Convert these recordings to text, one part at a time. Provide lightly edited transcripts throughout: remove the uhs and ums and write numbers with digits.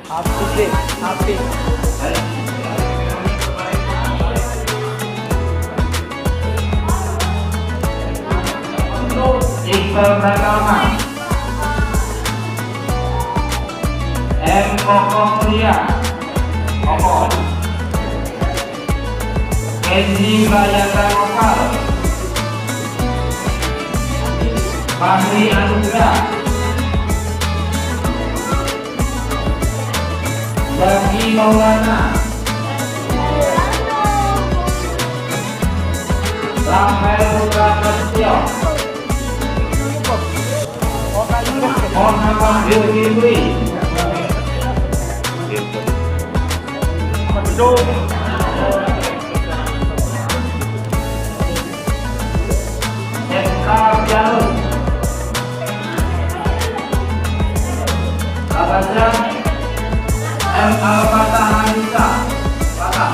Habis deh, habis. Iqbal Pratama, M. Kokoh Mulia, Kokoh, Kenzi Bayata Lokal, Fahri Anugrah, Zaki Maulana, Rafael Putra Prasetyo, Muhammad Bilkibri, Eka Pianus, Kabaja M. Al-Fatah Hanisa, Fatah.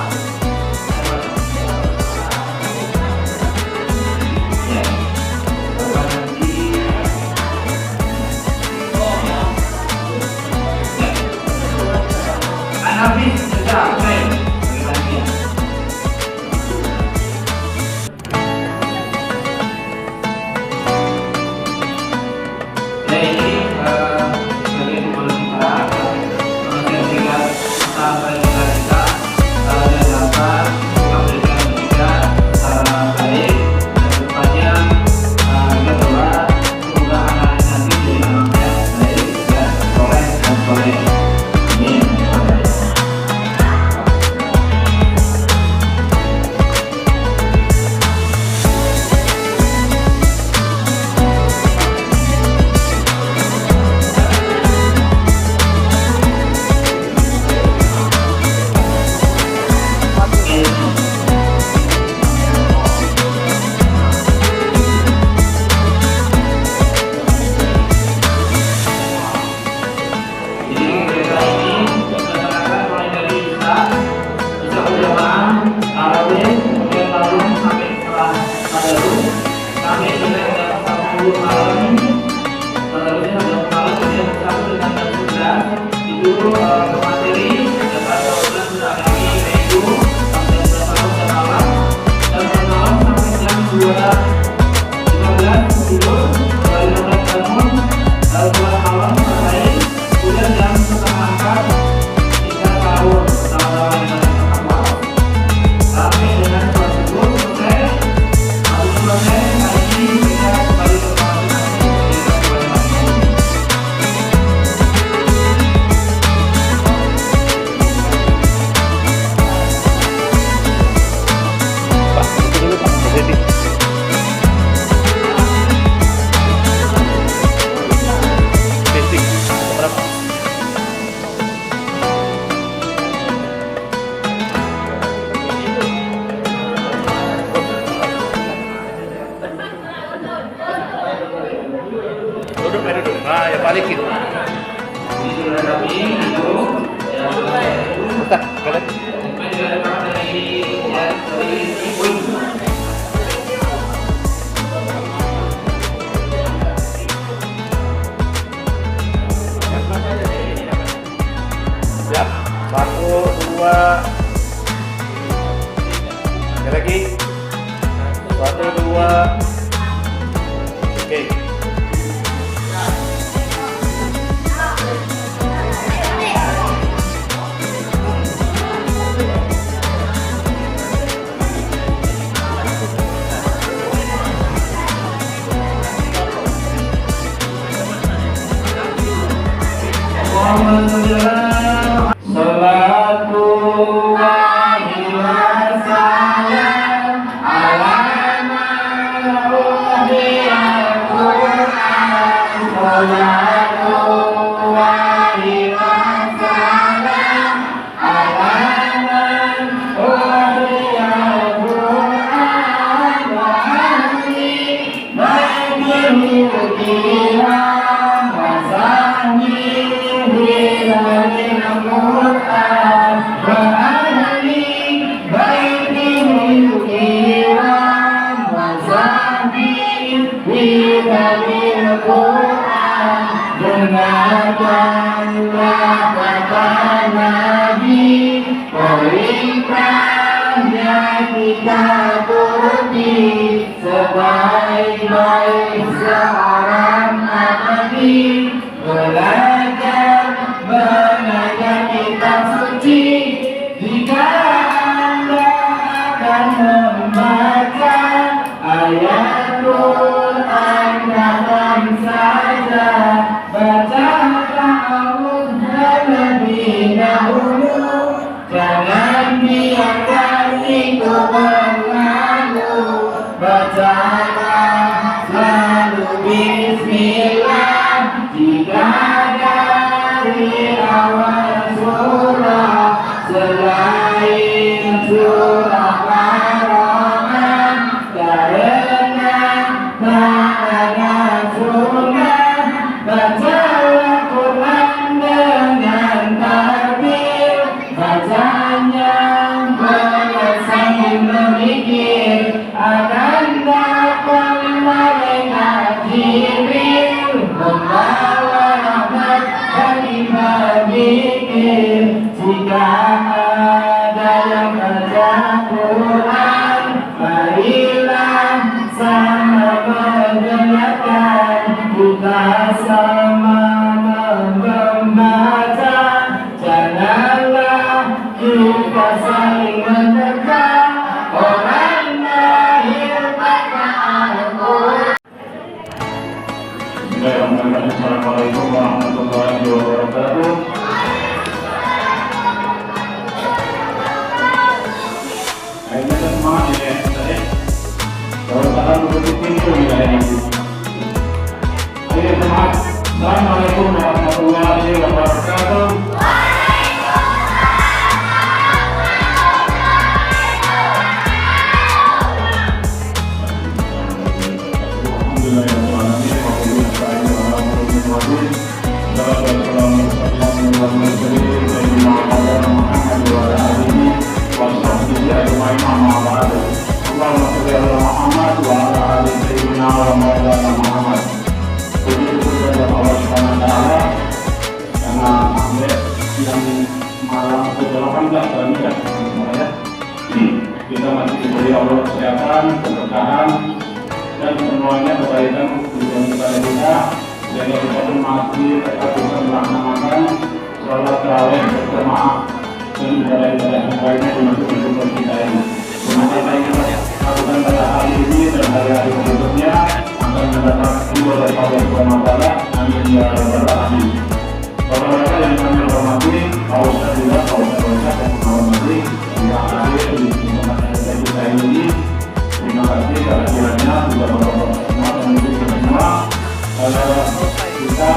Habis sudah baik bagaimana ini sebagai pemerintah ketika sampai kita dan dapat memberikan pendidikan secara baik dan depannya kedua semoga anak nanti jadi anak yang baik dan soleh dan soleh. Nah, ya balikin. Ustaz, kalian. Siap. 1, 2. Sekali lagi. 1, 2. Oke. Salatu wassalam ala man kita budi, sebaik-baik seorang abdi, belajar kitab suci. Jika Anda akan membaca ayat Quran dalam saja, bacalah terlebih dahulu, jangan biarkan itu berlalu. Bacalah selalu bismillah jika dari awal surah, selain surah Ar-Rahman, karena tak ada sunnah. Bacalah Quran dengan takbir, bacanya berasal memikir, akan dapat malaikat Jibril membawa rahmat dari berpikir. Jika ada yang baca Quran, marilah sama mendengarkan, kita sama membaca. Janganlah kita saling mendekat, orang lahir pada Al-Quran. Bismillahirrahmanirrahim. Assalamualaikum warahmatullahi wabarakatuh. Akhirnya semangat ya, saya. Kalau kalian begitu pintu wilayah ini. Ayo semangat. Assalamualaikum warahmatullahi wabarakatuh. Kita masih diberi Allah kesehatan, keberkahan, dan semuanya kebaikan untuk kepada kita. Jadi kita pun masih tetap bisa melaksanakan sholat tarawih berjamaah dan ibadah-ibadah yang lainnya di masjid kehidupan kita ini. Semoga kita lakukan pada hari ini dan hari-hari berikutnya akan mendapat ridho dari Allah Subhanahu wa Ta'ala. Amin ya rabbal alamin. Bapak-bapak yang kami hormati, Pak Ustadz juga, Pak Ustadz yang menghormati yang hadir di tempat kita ini. Terima kasih kehadirannya juga bapak-bapak semua penduduk kita semua. Kita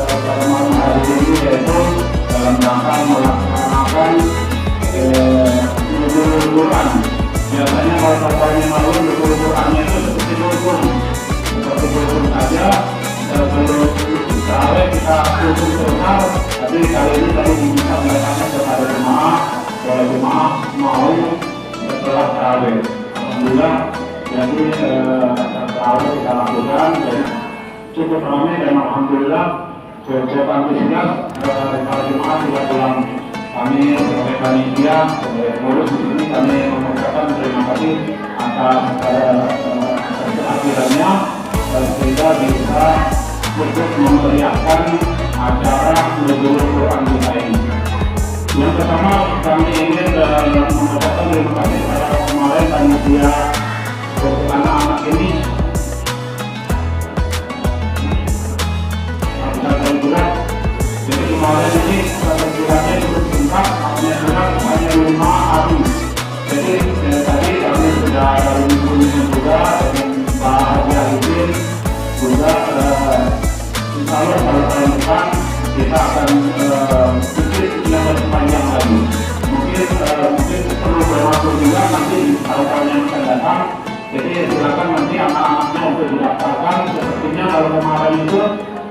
pada malam hari ini yaitu dalam rangka melaksanakan nuzul Quran. Biasanya kalau safari malam nuzul Qurannya itu seperti nuzul saja. Terus tarawih kita nuzul total, tapi kali ini kami bisa melakukannya kepada jemaah. Kalau jemaah mau setelah tarawih, alhamdulillah. Jadi tarawih kita lakukan. Cukup ramai dan alhamdulillah cukup antusias para jemaah juga pulang. Kami sebagai panitia, sebagai pengurus di sini kami mengucapkan terima kasih atas kehadirannya sehingga bisa untuk memeriahkan acara nuzul Quran kita ini. Yang pertama kami ingin mengucapkan terima kasih kepada kemarin panitia anak-anak ini. Jadi kemarin ini suratnya cukup singkat, hanya 5 hari. Jadi tadi kami sudah berhubungan juga dengan Pak Haji Arifin juga. Insya Allah pada tahun depan kita akan sedikit yang lebih panjang lagi. Mungkin perlu berwaktu juga nanti di tahun yang akan datang. Jadi silakan nanti anak-anaknya untuk didaftarkan. Sepertinya kalau kemarin itu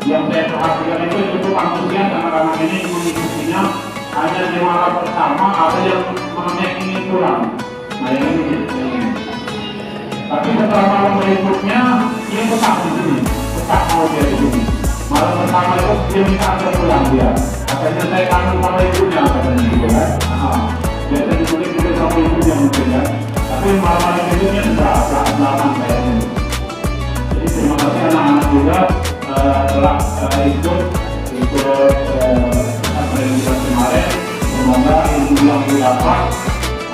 yang saya perhatikan itu cukup antusias anak-anak ini mengikutinya. Hanya di malam pertama ada yang ini kurang. Nah ini. Tapi setelah malam berikutnya dia tetap di sini, tetap mau dia di sini. Malam pertama itu dia minta saya pulang dia. Katanya saya kangen sama ibunya katanya gitu kan. Biasanya disulit juga sama ibunya mungkin kan. Tapi tapi malam berikutnya sudah belakang kayaknya. Jadi terima kasih anak-anak juga telah ikut apa yang kita kemarin. Semoga ilmu yang didapat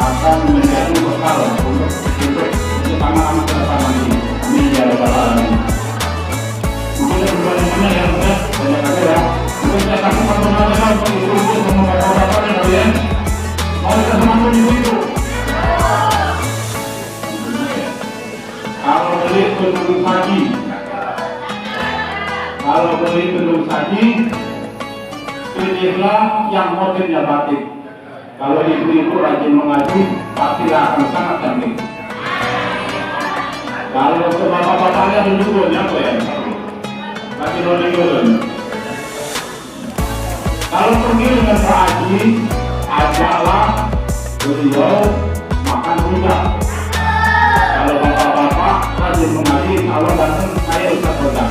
akan menjadi bekal untuk anak-anak ke depan nanti. Amin ya rabbal alamin. Mungkin ada pertanyaan yang banyak aja ya. Mungkin saya kasih pertanyaan untuk ibu-ibu sama bapak-bapak dan kalian. Mau kita semangat ibu-ibu. Kalau beli penduduk saji, pilihlah yang modelnya batik. Kalau ibu-ibu rajin mengaji, pasti akan sangat cantik. Kalau bapak-bapaknya dulu apa ya? Kasih dulu. Kalau pergi dengan Pak Haji, ajaklah beliau makan rujak. Kalau bapak-bapak rajin mengaji, kalau datang saya Ustaz Roda.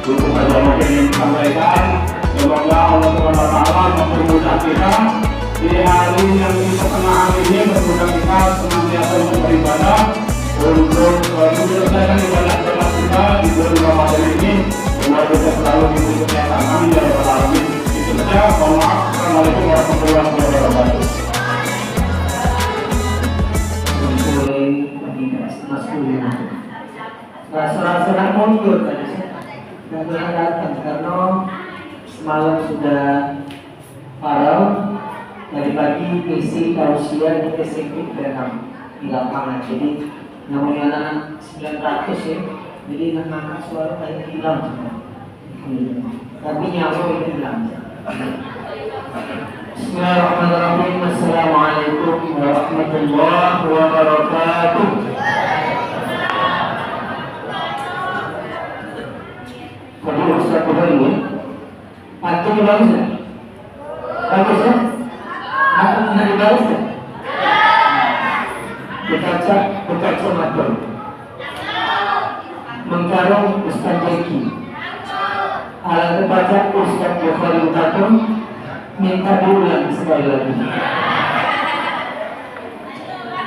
Untuk saja mungkin yang disampaikan, semoga Allah SWT mempermudah kita di hari yang di setengah hari ini, mempermudah kita senantiasa untuk beribadah, untuk menyelesaikan ibadah sholat kita di bulan Ramadan ini. Semoga kita selalu diberi kesehatan. Amin ya rabbal alamin. Itu saja. Mohon maaf. Assalamualaikum warahmatullahi wabarakatuh. Saudara-saudara mundur tadi dan datang karena semalam sudah farau, dari pagi isi tausiah di SMP Benam di lapangan. Jadi namanya anak 900 ya, jadi anak suara kayak hilang semua. Tapi nyawa itu hilang. Bismillahirrahmanirrahim. Assalamualaikum warahmatullahi wabarakatuh. Kalau Ustaz Bukhari ya, pantun bagus ya? Bagus ya? Nari bagus ya? Berkaca matur mengkarung Ustaz Jeki alat terbaca Ustaz Bukhari Utatum minta diulang sekali lagi.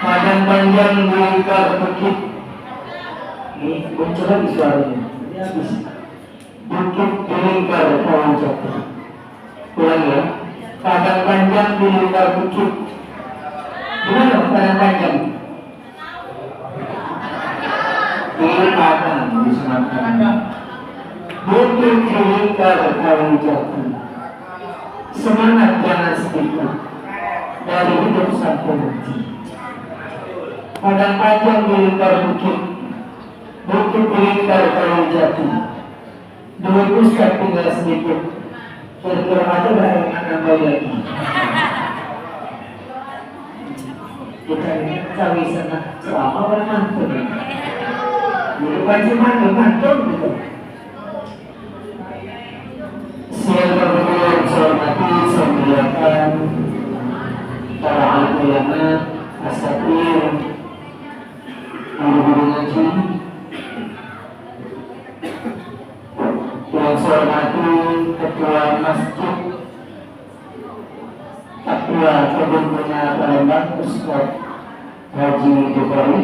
Padang panjang melingkar bukit. Ini muncul lagi suaranya. Ini habis. Bukit melingkar kawan jatuh. Ulang ya. Padang panjang melingkar bukit. Gimana padang panjang? Di padang di Sumatera. Bukit melingkar kawan jatuh. Semangat jangan sedikit dari hidup sampai mati. Padang panjang melingkar bukit. Bukit melingkar kawan jatuh. Dua ustaz tinggal sedikit. Kira-kira aja gak yang nambah lagi. Kita ini cawi sana selama bermantun. Jadi wajib mantun gitu. Saya berdua hormati sembilan para ulama, asatidz, guru-guru ngaji. Yang saya hormati ketua masjid, ketua kebun bunga Palembang, Ustaz Haji Bukhari,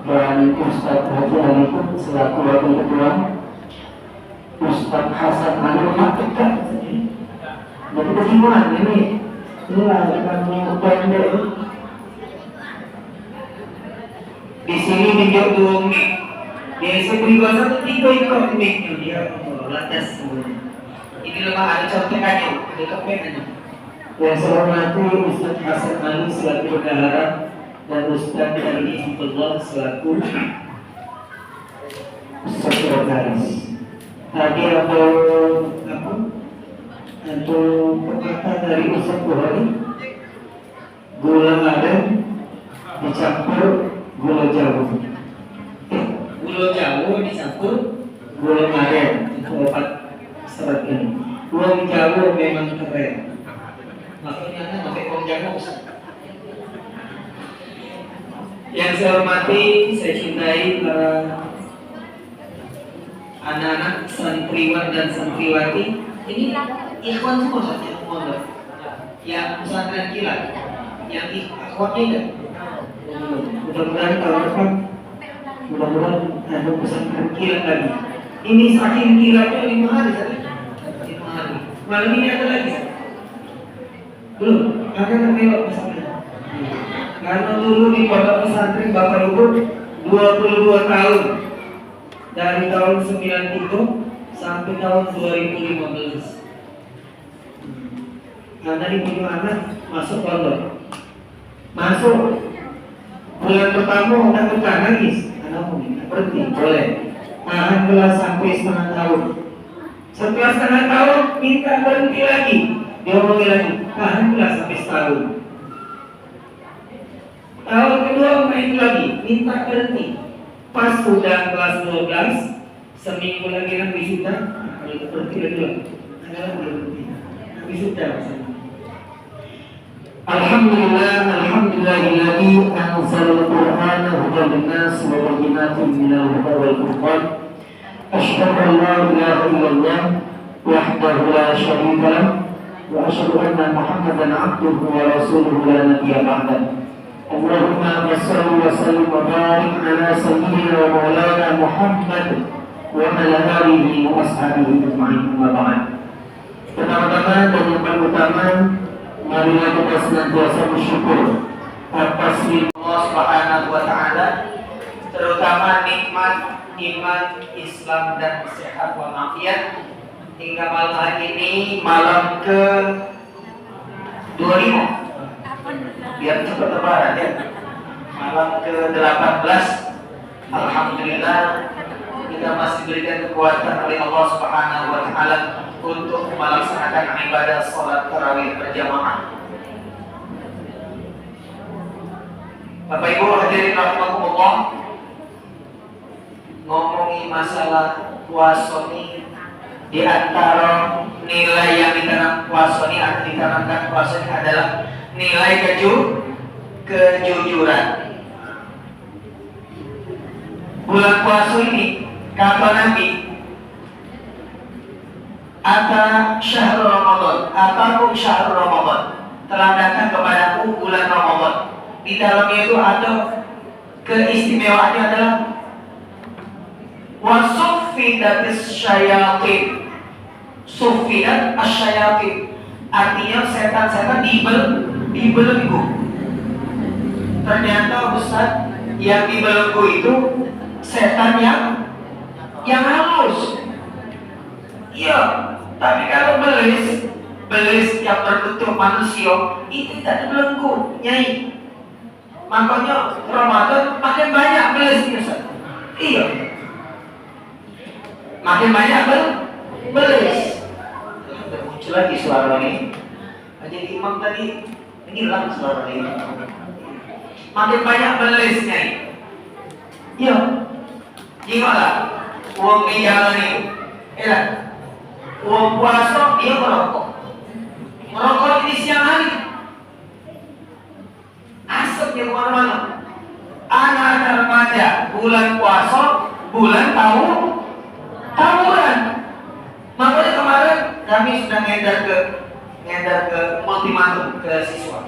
dan Ustaz Haji Alipun selaku wakil ketua. Ustaz Hasan Manur Matikan. Jadi kesimpulan ini kamu pendek. Di sini di gedung biasa peribahasa itu 3 ekor mic dia lantas semuanya. Ini lemah ada contekannya, ada kepengannya. Yang saya hormati Ustaz Hasan Manur selaku bendahara dan Ustaz Ali Hifdullah selaku sekretaris. Tadi ada apa? Untuk perkataan dari Ustaz Bukhari, gula aren dicampur gula jawu. Gula jawu dicampur gula aren itu 4 serat ini. Uang jawu memang keren. Makanya anda pakai uang jawu. Yang saya hormati, saya cintai para anak-anak santriwan dan santriwati ini ikhwan semua saja, yang pesantren kilat yang akhwatnya enggak? Mudah-mudahan tahun depan ada pesantren kilat lagi. Ini saking kilatnya 5 hari saja. 5 hari. Malam ini ada lagi. Belum, akan terlewat pesantren. Karena dulu di pondok pesantren Bapak Ibu 22 tahun. Dari tahun 93 sampai tahun 2015. Karena di punya anak masuk pondok. Masuk bulan pertama udah bukan nangis. Anak mau minta berhenti, boleh. Tahan kelas sampai setengah tahun. Setelah setengah tahun minta berhenti lagi. Dia mau lagi, tahan kelas sampai setahun. Tahun kedua main lagi, minta berhenti. Pas sudah kelas 12, seminggu lagi nak wisuda, kalau berhenti lagi, ada berhenti. Wisuda maksudnya. Alhamdulillahilladzi anzalal Qur'ana hudan linnas wa bayyinatin minal huda wal furqan. Asyhadu an la ilaha illallah wahdahu la syarika lah wa asyhadu anna Muhammadan 'abduhu wa rasuluhu la nabiyya ba'dahu. Allahumma shalli wa sallim wa barik ala sayyidina wa maulana Muhammad wa ala alihi wa ashabihi ajma'in wa ba'd. Pertama-tama dan yang paling utama, marilah kita senantiasa bersyukur atas nikmat Allah Subhanahu wa taala, terutama nikmat iman, Islam dan sehat walafiat hingga malam hari ini, malam ke 25. Biar cepat lebaran ya. Malam ke-18. Alhamdulillah kita masih diberikan kekuatan oleh Allah Subhanahu wa taala untuk melaksanakan ibadah salat tarawih berjamaah. Bapak Ibu hadirin rahimakumullah, ngomongi masalah puasa ini, di antara nilai yang ditanam puasa ini atau ditanamkan puasa ini adalah nilai kejujuran. Bulan puasa ini kata Nabi, Ata syahrul Ramadan, atakum syahrul Ramadan, telah datang kepadaku bulan Ramadan. Di dalamnya itu ada keistimewaannya adalah wasuffidatis syayatin. Suffidat asyayatin, artinya setan-setan dibelenggu. Ternyata Ustaz, yang dibelenggu itu setan yang halus. Iya, tapi kalau belis yang berbentuk manusia itu tidak dibelenggu, Nyai. Makanya Ramadan makin banyak belisnya, Ustaz. Iya, makin banyak belis. Muncul lagi suara ini. Jadi imam tadi hilang suara ini. Makin banyak belisnya. Iya. Gimana? Uang di jalan ini. Uang puasa dia merokok. Merokok di siang hari. Asapnya kemana-mana. Anak-anak remaja bulan puasa, bulan tawuran. Makanya kemarin kami sudah ngedar ke ultimatum ke siswa.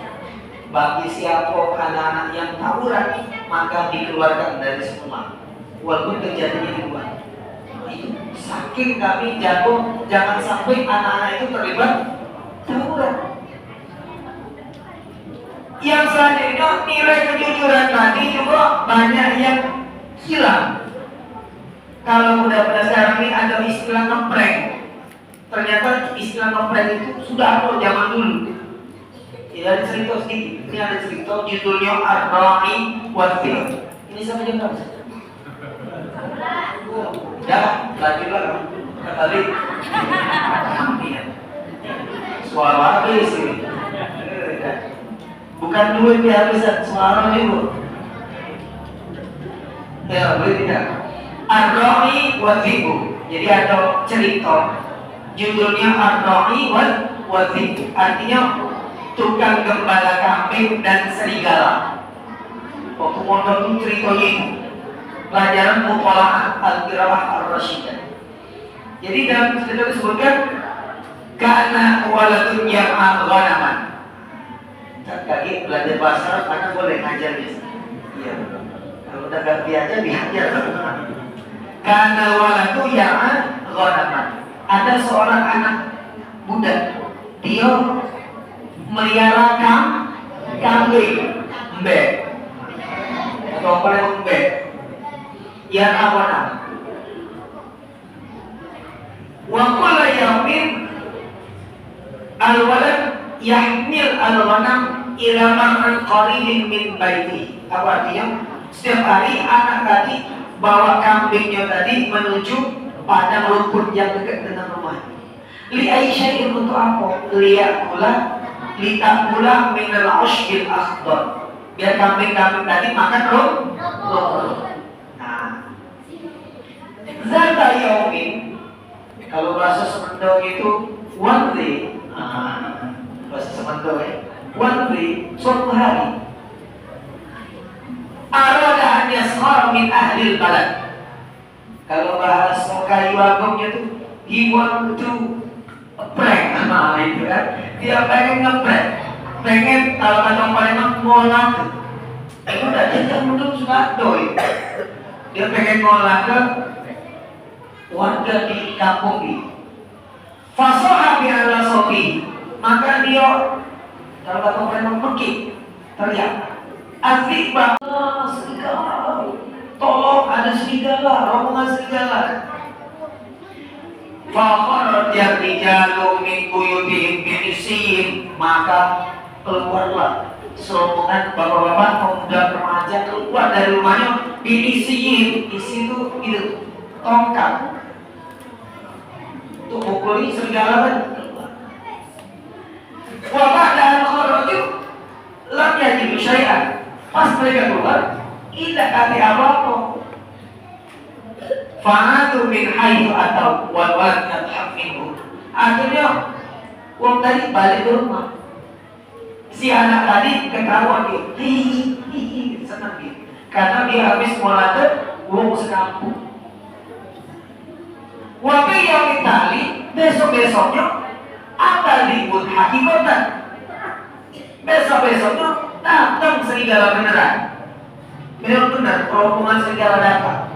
Bagi siapa anak-anak yang tawuran, maka dikeluarkan dari sekolah, walaupun kejadiannya di luar. Itu saking kami jago, jangan sampai anak-anak itu terlibat tawuran. Yang selanjutnya, nilai kejujuran tadi juga banyak yang hilang. Kalau udah pada sekarang ini ada istilah ngeprank. Ternyata istilah ngeprank itu sudah ada zaman dulu. Ya, ada cerita sedikit. Ini ada cerita judulnya Ar-Ra'i Wal-Fil. Ini sama jam berapa? Ya, lanjutlah kembali. Suara habis ini. Bukan duit dia habisan, suara itu. Ya, boleh tidak? Ar-Ra'i Wal-Fil. Jadi ada cerita judulnya Ar-Ra'i Wal-Fil. Artinya tukang gembala kambing dan serigala. Waktu mondok itu ceritanya itu pelajaran Mutala'ah Al-Qiraah Ar-Rasyidah. Jadi dalam cerita disebutkan karena waladun yam'a ghanaman. kaki belajar bahasa Arab, anak boleh ngajar di sini. Iya. Kalau udah ganti aja diajar. Karena waladu ya'an ghanaman. Ada seorang anak budak, dia melihara kambing, mbek, atau apa yang mbek, yang awana. Wa qala yamin al-walad yahmil al-ghanam ila ma'an qaribin min baiti. Apa artinya? Setiap hari anak tadi bawa kambingnya tadi menuju padang rumput yang dekat dengan rumah. Li aisya'in untuk apa? Litakula minal ushbil akhdar. Biar kambing-kambing tadi makan rumput. Nah, zata yaumin, kalau bahasa Semendo itu one day. Bahasa Semendo ya, one day, suatu hari arada an yaskhar min ahli balad. Kalau bahasa kayu agungnya itu he want to prank, itu kan, dia pengen ngeprank, pengen kalau kata Palembang ngolah. Itu udah dia menurut Soeharto itu. Dia pengen ngolah ke warga di kampung ini. Fasoha bi ala sofi, maka dia kalau kata Palembang pergi teriak, Azibah, serigala, tolong ada serigala, rombongan serigala. Fakharat rijalu min buyutihim bi'isin, maka keluarlah serombongan bapak-bapak, pemuda, remaja keluar dari rumahnya bi'isin. Isi itu tongkat untuk mukuli serigala kan. Wa ba'da al-kharaju lam yajidu syai'an. Pas mereka keluar, tidak ada apa-apa. Fa'atu min haythu atau wal walad yadhhab minhu. Akhirnya wong tadi balik ke rumah. Si anak tadi ketawa dia, hihihi, senang dia. Karena dia habis molate wong sekampung. Wa fi yaumit tali, besok-besoknya ada libur hakikatan. Besok-besoknya datang serigala beneran. Benar-benar rombongan serigala datang.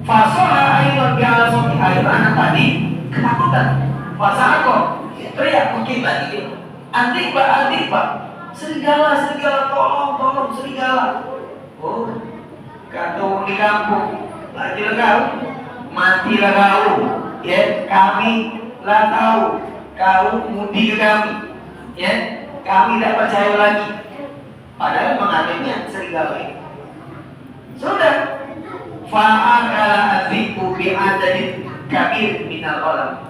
Fasoha ayat bi'ala sofi, ayat anak tadi ketakutan. Fasako teriak mungkin lagi dia, Antiba, serigala, tolong serigala. Oh, kata orang di kampung, lagi kau, matilah kau. Ya, kami lah tahu kau mudi ke kami. Ya, kami tidak percaya lagi. Padahal mengambilnya serigala ini. Sudah. Fa'akala azibu bi'adadin kabir minal orang.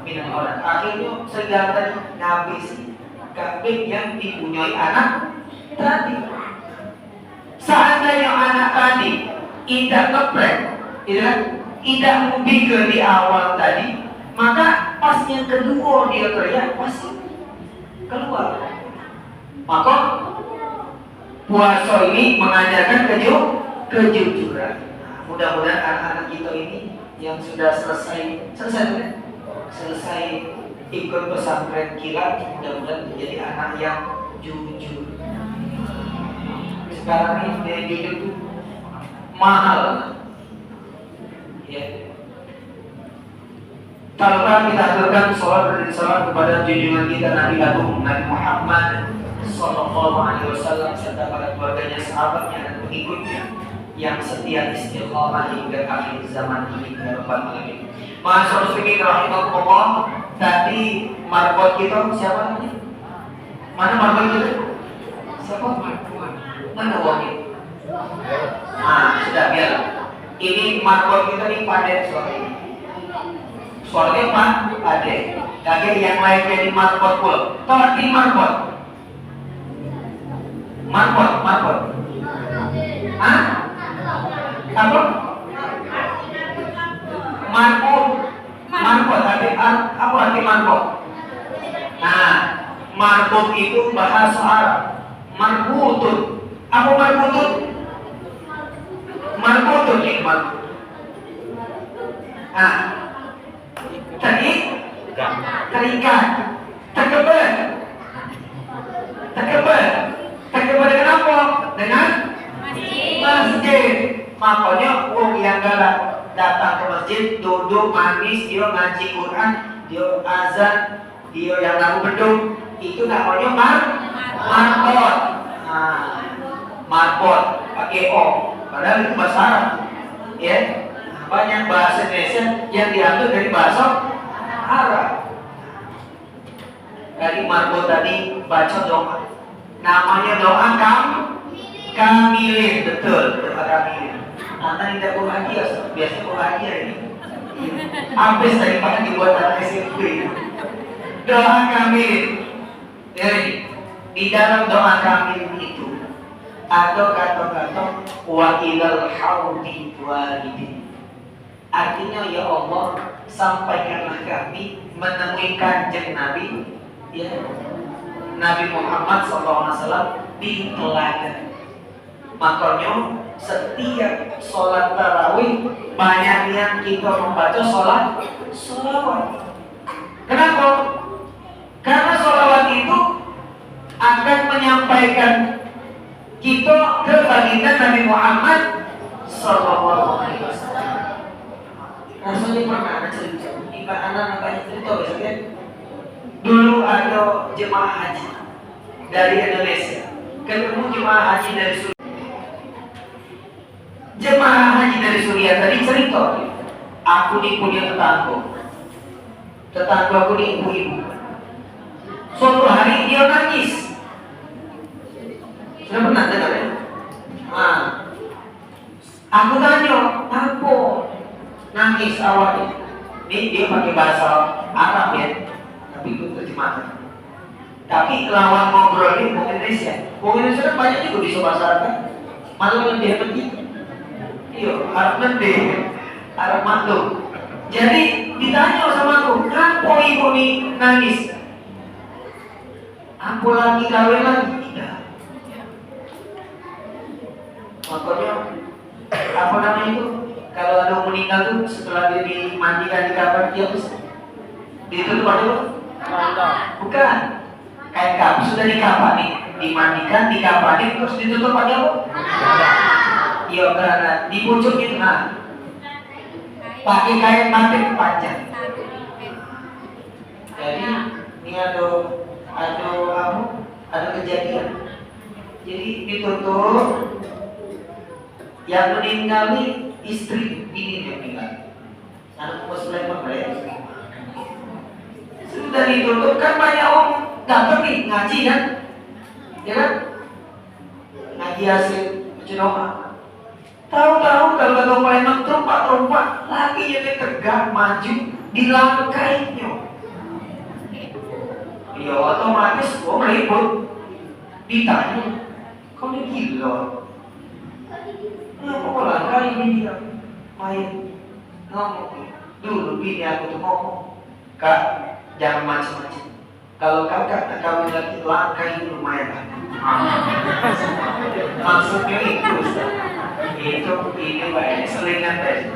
Akhirnya serigala tadi ngabisi kambing yang dipunyai anak tadi. Seandainya anak tadi tidak ngeprank, tidak memikir di awal tadi, maka pas yang kedua dia teriak pasti keluar. Maka puasa ini mengajarkan kejujuran. Mudah-mudahan anak-anak kita ini yang sudah selesai ikut pesantren kilat, mudah-mudahan menjadi anak yang jujur. Sekarang ini dia jujur itu mahal. Ya. Tanpa kita aturkan sholat kepada junjungan kita Nabi Agung Nabi Muhammad Sallallahu Alaihi Wasallam serta para keluarganya, sahabatnya dan pengikutnya yang setia istiqomah hingga akhir zaman ini ya Rabbal Alamin. Ma'asyiral muslimin rahimakumullah, tadi marbot kita siapa namanya? Mana marbot kita? Siapa? Mana uangnya? Sudah biar. Ini marbot kita nih padet suaranya. Suaranya apa? Padet. Kaget yang lain jadi marbot pula. Tahu di marbot? Marbot. Apa? Marbot apa arti marbot? Nah, marbot itu bahasa Arab. Marbutun. Apa marbutun? Marbutun ini marbut. Nah, terikat, terkebal. makanya wong yang galak datang ke masjid, duduk manis, dia ngaji Quran, dia azan, dia yang lagu beduk, itu namanya marbot. Marbot pakai o, padahal itu bahasa Arab, ya. Banyak bahasa Indonesia yang diambil dari bahasa Arab. Dari marbot tadi baca doa, namanya doa kamilin, betul, doa kamilin. Nanti tidak bahagia, biasanya bahagia ini. Habis daripada dibuat anak SMP. Doa kamilin. Jadi di dalam doa kamilin itu ada kata-kata wa ilal haudi walidin. Artinya ya Allah, sampaikanlah kami menemui kanjeng Nabi, ya, Nabi Muhammad SAW di telaga. Makanya setiap sholat tarawih banyak yang kita membaca sholawat. Kenapa? Karena sholawat itu akan menyampaikan kita ke baginda Nabi Muhammad SAW. Rasanya pernah ada cerita, anak banyak cerita biasanya. Dulu ada jemaah haji dari Indonesia, ketemu jemaah haji dari Suriah. Jemaah haji dari Suriah tadi cerita, aku punya tetangga aku ni ibu-ibu. Suatu hari dia nangis. Sudah pernah dengar ya? Aku tanya, apa nangis awalnya? Ini dia pakai bahasa Arab ya, tapi itu terjemahan. Tapi lawan ngobrol ini Bung Indonesia kan banyak juga bisa bahasa Arab kan? Malu lebih hebat kita. Iya, Arab nanti, Arab maklum. Jadi ditanya sama aku, kenapa ibu ini nangis? Aku lagi kawin lagi? Tidak. Makanya apa namanya itu? Kalau ada meninggal tuh setelah dia dimandikan di kapal dia bisa ditutup apa? Bukan. Kain kapan sudah dikapani, dimandikan, dikapani terus ditutup pakai apa? Iya, karena di pucuk itu pakai kain batik panjang. Jadi ini ada kejadian. Jadi ditutup. Yang meninggal ini istri ini yang meninggal. Anak muslim ya. Sudah ditutup kan banyak orang datang nih ngaji kan, ya kan? Ngaji hasil ceramah. Tahu-tahu kalau kata memang terumpat lagi jadi tegak maju dilangkainya. Ya otomatis kok ribut. Ditanya, kau ini gila? Kenapa kau langkai ini dia? Main ngomong. Dulu bini aku tuh ngomong, Kak, jangan macam-macam. Kalau kakak nak kawin lagi, langkai lumayan. Maksudnya itu, itu ini banyak selingan deh.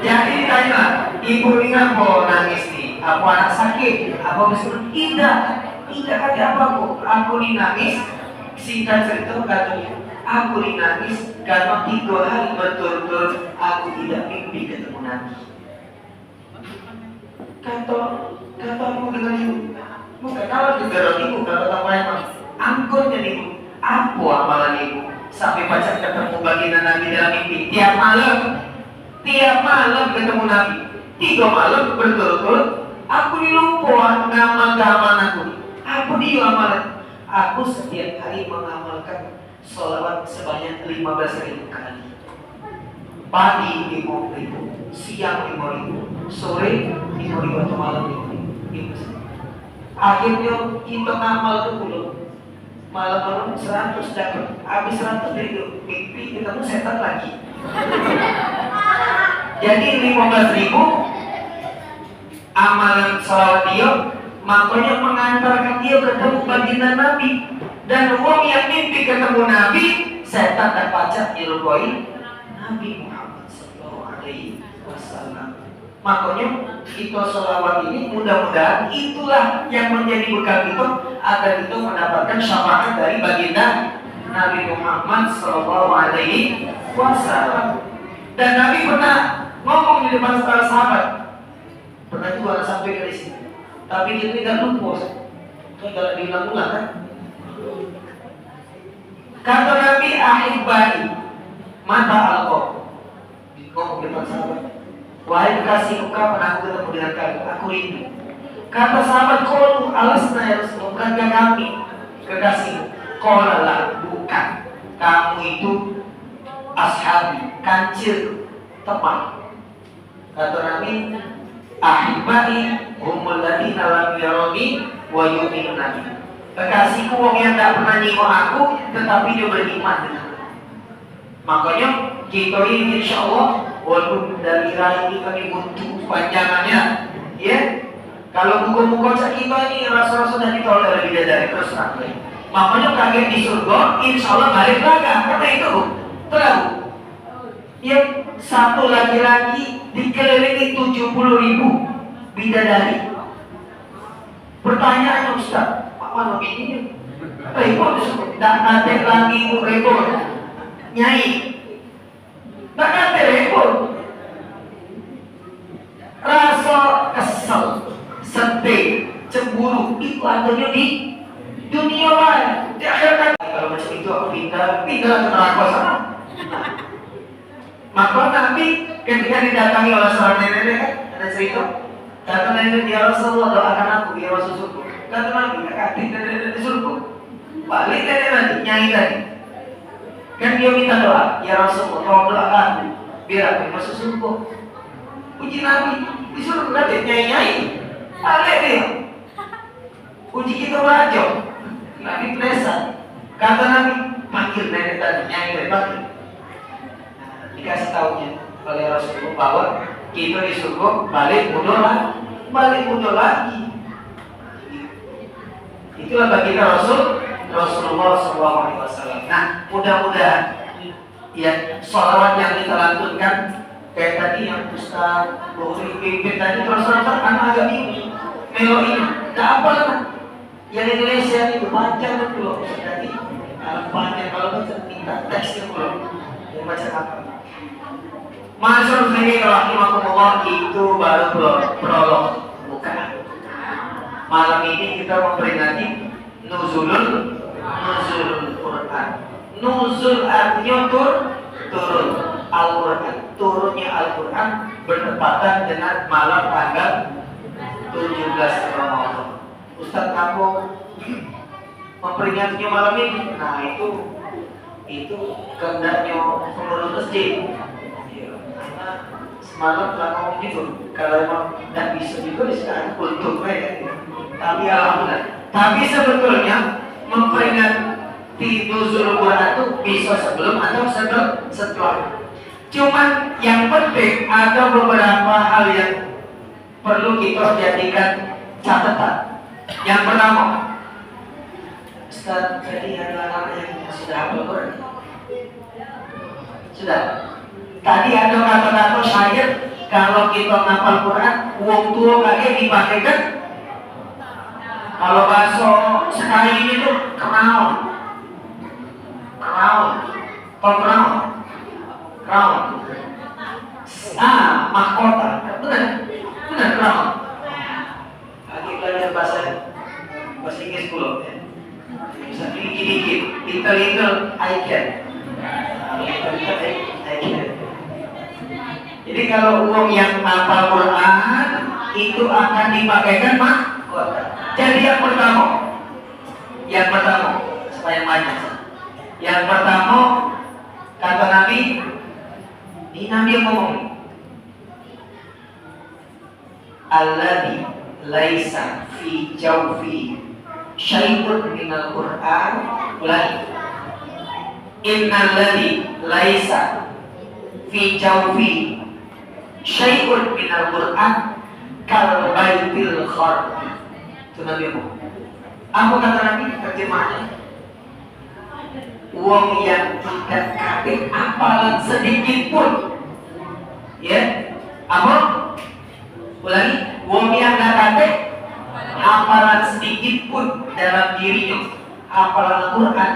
Jadi ditanya, ibu ini ngapa nangis nih? Apa anak sakit? Apa misalnya? Tidak ada apa-apa. Aku ini nangis. Singkat cerita katanya, aku ini nangis karena 3 hari berturut-turut aku tidak mimpi ketemu Nabi. Kata aku dengan ibu, bukan kalau digerok ibu, kalau tak memang angkurnya ibu, apa amalan ibu sampai baca ketemu baginda Nabi dalam mimpi tiap malam ketemu Nabi 3 malam berturut-turut. Aku dilupa nama keamanan aku dia amalan. Aku setiap hari mengamalkan sholawat sebanyak 15.000 kali. Pagi 5.000, siang 5.000, sore 5.000 atau malam 5.000. Akhirnya kita ngamal dulu. Malam-malam 100 dapat, habis 100 dari itu mimpi ketemu setan lagi. Jadi 15.000 amalan sholawat dia, makanya mengantarkan dia ketemu baginda Nabi. Dan orang yang mimpi ketemu Nabi, setan terpacak dirupai Nabi Muhammad SAW. Makanya kita sholawat ini mudah-mudahan itulah yang menjadi bekal kita agar kita mendapatkan syafaat dari baginda Nabi Muhammad Sallallahu Alaihi Wasallam. Dan Nabi pernah ngomong di depan para sahabat, pernah juga sampai ke sini. Tapi kita tidak lupa, kalau diulang-ulang kan. Kata Nabi, ahibbai mata alqab. Ngomong di depan sahabat, wahai kekasihku, kapan aku ketemu dengan kamu? Aku rindu. Kata sahabat, qalu alasna ya Rasulullah, bukankah kami kekasihmu? Qala la, bukan. Kamu itu ashabi, kancil, teman. Kata Nabi, ahibbai humul ladina lam yarani wa yu'minuna bi. Kekasihku wong yang tak pernah nengok aku tetapi dia beriman dengan aku. Makanya kita ini insya Allah walaupun dari ini kami butuh panjangannya, ya. Kalau buku-buku kita ini rasa-rasa sudah ditolak lebih dari terus terang. Makanya kaget di surga, insya Allah balik lagi. Karena itu tahu, yang satu laki-laki dikelilingi 70.000 bidadari. Pertanyaan Ustaz, apa begini? Repot, tak ada lagi repot. Nyai, tak ada repot. Rasa kesel, sedih, cemburu itu adanya di dunia lain. Di akhirat kalau macam itu aku pindah ke neraka sana. Maka Nabi ketika didatangi oleh seorang nenek kan ada cerita, kata nenek, ya Rasulullah doakan aku biar masuk surga. Kata Nabi, kakak nenek di surga. Balik nenek nanti nyai tadi. Kan dia minta doa, ya Rasulullah tolong doakan aku biar aku masuk surga. Uji Nabi di surga nanti nyai. Balik dia. Uji kita raja. Nabi plesan. Kata Nabi, panggil nenek tadi nyai panggil. Dikasih tahunya oleh Rasulullah bahwa kita di surga balik mundur lagi. Itulah baginda Rasulullah SAW. Nah, mudah-mudahan ya sholawat yang kita lantunkan kayak tadi yang Ustaz Bukhari pimpin tadi terus anak agak bingung. Melo ini, tak apa lah. Yang Indonesia itu panjang betul. Jadi panjang kalau baca minta teksnya belum. Yang baca apa? Masyaallah sekali rahimahumullah, itu baru prolog, bukan. Malam ini kita memperingati nuzulul Quran. Nuzul artinya turun Al-Quran. Turunnya Al-Quran bertepatan dengan malam tanggal 17 Ramadan. Ustaz kamu memperingatinya malam ini. Nah itu kehendaknya pengurus masjid. Semalam telah ngomong gitu, kalau memang tidak bisa juga sekarang untuk mereka. Tapi alhamdulillah. Tapi sebetulnya memperingati nuzul Quran itu bisa sebelum atau setelah. Cuman yang penting ada beberapa hal yang perlu kita jadikan catatan. Yang pertama, Ustaz, jadi ada anak yang sudah hafal Quran. Sudah. Tadi ada kata-kata syair, kalau kita ngapal Quran, uang tua kakek dipakaikan. Kalau bahasa sekali ini tuh crown, mahkota, benar crown. Lagi belajar bahasa Inggris dulu, bisa dikit-dikit, little I can. Jadi kalau uang yang hafal Quran itu akan dipakaikan mahkota. Jadi yang pertama supaya banyak. Yang pertama kata Nabi, ini Nabi yang ngomong, alladzi laisa fi jawfi syai'un minal Quran ulai. Innalladzi laisa fi jawfi syai'un minal Quran kal baitil kharb. Itu Nabi ngomong. Apa kata Nabi terjemahannya? Uang yang tidak kate apalan sedikit pun, ya apa? Ulangi, uang yang tidak kate apalan sedikit pun dalam dirinya, apalan Quran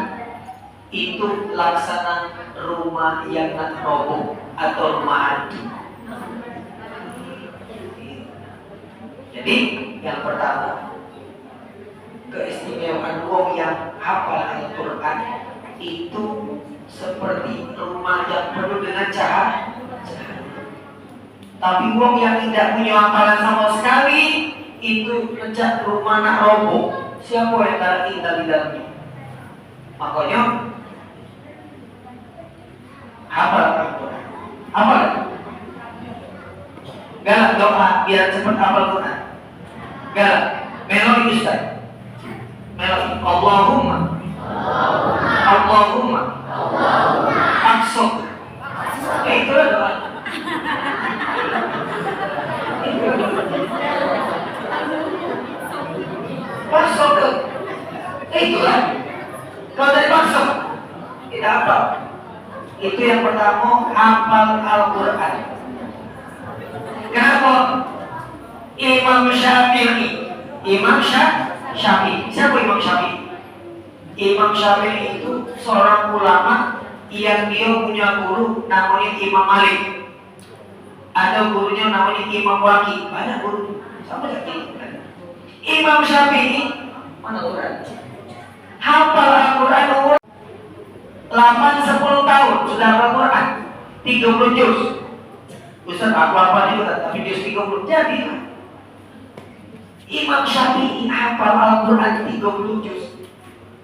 itu laksana rumah yang nak roboh atau rumah hantu. Jadi yang pertama, keistimewaan wong yang hafal Al-Quran itu seperti rumah yang penuh dengan cahaya. Tapi wong yang tidak punya hafalan sama sekali itu ngejak rumah nak roboh. Siapa yang tak tinggal di dalamnya? Makanya hafal Al-Quran. Hafal. Galak doa biar cepat hafal Quran. Galak. Melodi Ustaz. Melodi. Allahumma. Allahumma. Aksok. Itulah doa. Masuk ke itulah. Kalau dari masuk tidak apa. Itu yang pertama, hafal Al-Quran. Kenapa? Imam Syafi'i. Siapa Imam Syafi'i? Imam Syafi'i itu seorang ulama yang dia punya guru namanya Imam Malik. Ada gurunya namanya Imam Waqi. Banyak guru. Sama seperti Imam Syafi'i mana Quran? Hafal Al-Quran umur 8-10 tahun sudah hafal Quran 30 juz. Ustaz aku hafal juga tapi juz 30 jadi. Imam Syafi'i hafal Al-Quran 30 juz.